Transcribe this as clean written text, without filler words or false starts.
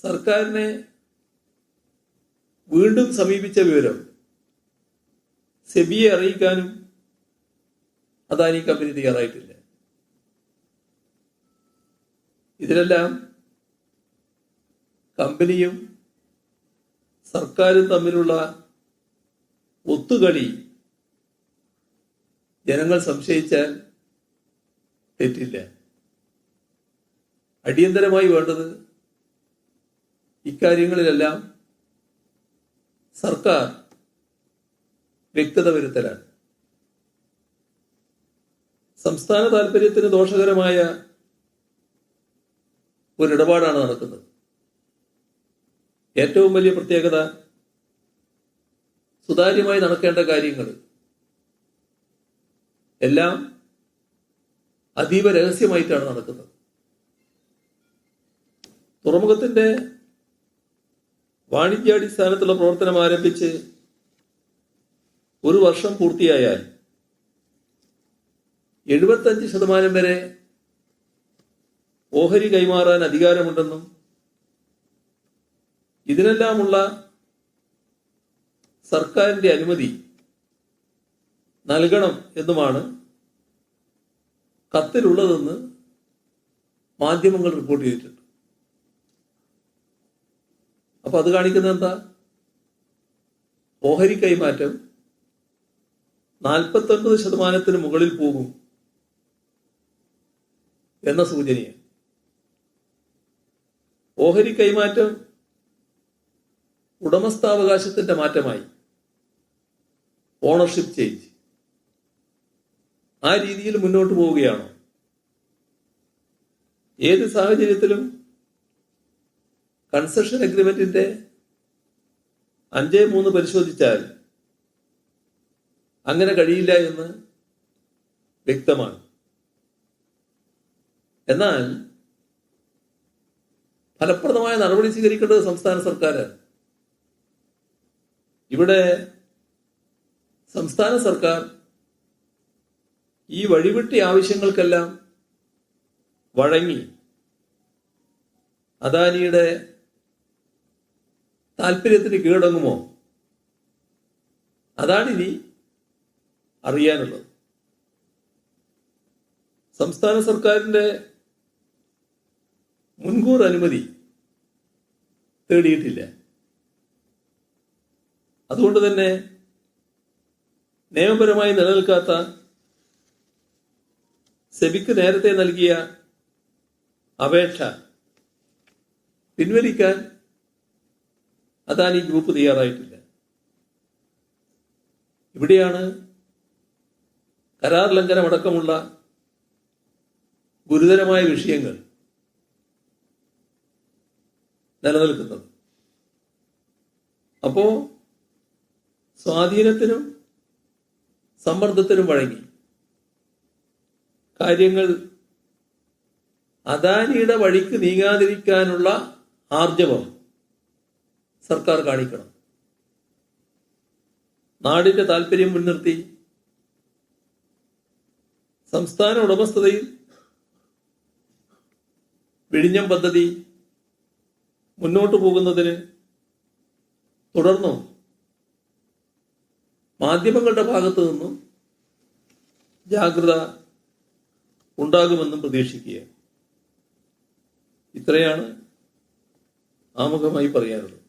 സർക്കാരിനെ വീണ്ടും സമീപിച്ച വിവരം സെബിയെ അറിയിക്കാനും അദാനി കമ്പനി തയ്യാറായിട്ടില്ല. ഇതിലെല്ലാം കമ്പനിയും സർക്കാരും തമ്മിലുള്ള ഒത്തുകളി ജനങ്ങൾ സംശയിച്ചാൽ തെറ്റില്ല. അടിയന്തരമായി വേണ്ടത് ഇക്കാര്യങ്ങളിലെല്ലാം സർക്കാർ വ്യക്തത വരുത്തലാണ്. സംസ്ഥാന താൽപര്യത്തിന് ദോഷകരമായ ഒരിടപാടാണ് നടക്കുന്നത്. ഏറ്റവും വലിയ പ്രത്യേകത, സുതാര്യമായി നടക്കേണ്ട കാര്യങ്ങൾ എല്ലാം അതീവ രഹസ്യമായിട്ടാണ് നടക്കുന്നത്. തുറമുഖത്തിന്റെ വാണിജ്യാടിസ്ഥാനത്തുള്ള പ്രവർത്തനം ആരംഭിച്ച് 1 വർഷം പൂർത്തിയായാൽ 75% വരെ ഓഹരി കൈമാറാൻ അധികാരമുണ്ടെന്നും ഇതിനെല്ലാമുള്ള സർക്കാരിന്റെ അനുമതി നൽകണം എന്നുമാണ് കത്തിലുള്ളതെന്ന് മാധ്യമങ്ങൾ റിപ്പോർട്ട് ചെയ്തിട്ടുണ്ട്. അപ്പൊ അത് കാണിക്കുന്നത് എന്താ? ഓഹരി കൈമാറ്റം 49% മുകളിൽ പോകും എന്ന സൂചനയാണ്. ഓഹരി കൈമാറ്റം ഉടമസ്ഥാവകാശത്തിന്റെ മാറ്റമായി, ഓണർഷിപ്പ് ചേഞ്ച്. ആ രീതിയിൽ മുന്നോട്ട് പോവുകയാണോ? ഏത് സാഹചര്യത്തിലും കൺസെഷൻ അഗ്രിമെന്റിന്റെ 5(3) പരിശോധിച്ചാൽ അങ്ങനെ കഴിയില്ല എന്ന് വ്യക്തമാണ്. എന്നാൽ ഫലപ്രദമായ നടപടി സ്വീകരിക്കേണ്ടത് സംസ്ഥാന സർക്കാരാണ്. ഇവിടെ സംസ്ഥാന സർക്കാർ ഈ വഴിവിട്ടി ആവശ്യങ്ങൾക്കെല്ലാം വഴങ്ങി അദാനിയുടെ താല്പര്യത്തിന് കീഴടങ്ങുമോ? അതാണ് ഇനി അറിയാനുള്ളത്. സംസ്ഥാന സർക്കാരിന്റെ മുൻകൂർ അനുമതി തേടിയിട്ടില്ല. അതുകൊണ്ട് തന്നെ നിയമപരമായി നിലനിൽക്കാത്ത സെബിക്ക് നേരത്തെ നൽകിയ അപേക്ഷ പിൻവലിക്കാൻ അദാനി ഗ്രൂപ്പ് തയ്യാറായിട്ടില്ല. ഇവിടെയാണ് കരാർ ലംഘനമടക്കമുള്ള ഗുരുതരമായ വിഷയങ്ങൾ നിലനിൽക്കുന്നത്. അപ്പോ സ്വാധീനത്തിനും സമ്മർദ്ദത്തിനും വഴങ്ങി കാര്യങ്ങൾ അദാനിയുടെ വഴിക്ക് നീങ്ങാതിരിക്കാനുള്ള ആർജവം സർക്കാർ കാണിക്കണം. നാടിന്റെ താല്പര്യം മുൻനിർത്തി സംസ്ഥാന ഉടമസ്ഥതയിൽ വിഴിഞ്ഞം പദ്ധതി മുന്നോട്ടു പോകുന്നതിന് തുടർന്നും മാധ്യമങ്ങളുടെ ഭാഗത്തു നിന്നും ജാഗ്രത ഉണ്ടാകുമെന്നും പ്രതീക്ഷിക്കുക. ഇത്രയാണ് ആമുഖമായി പറയാനുള്ളത്.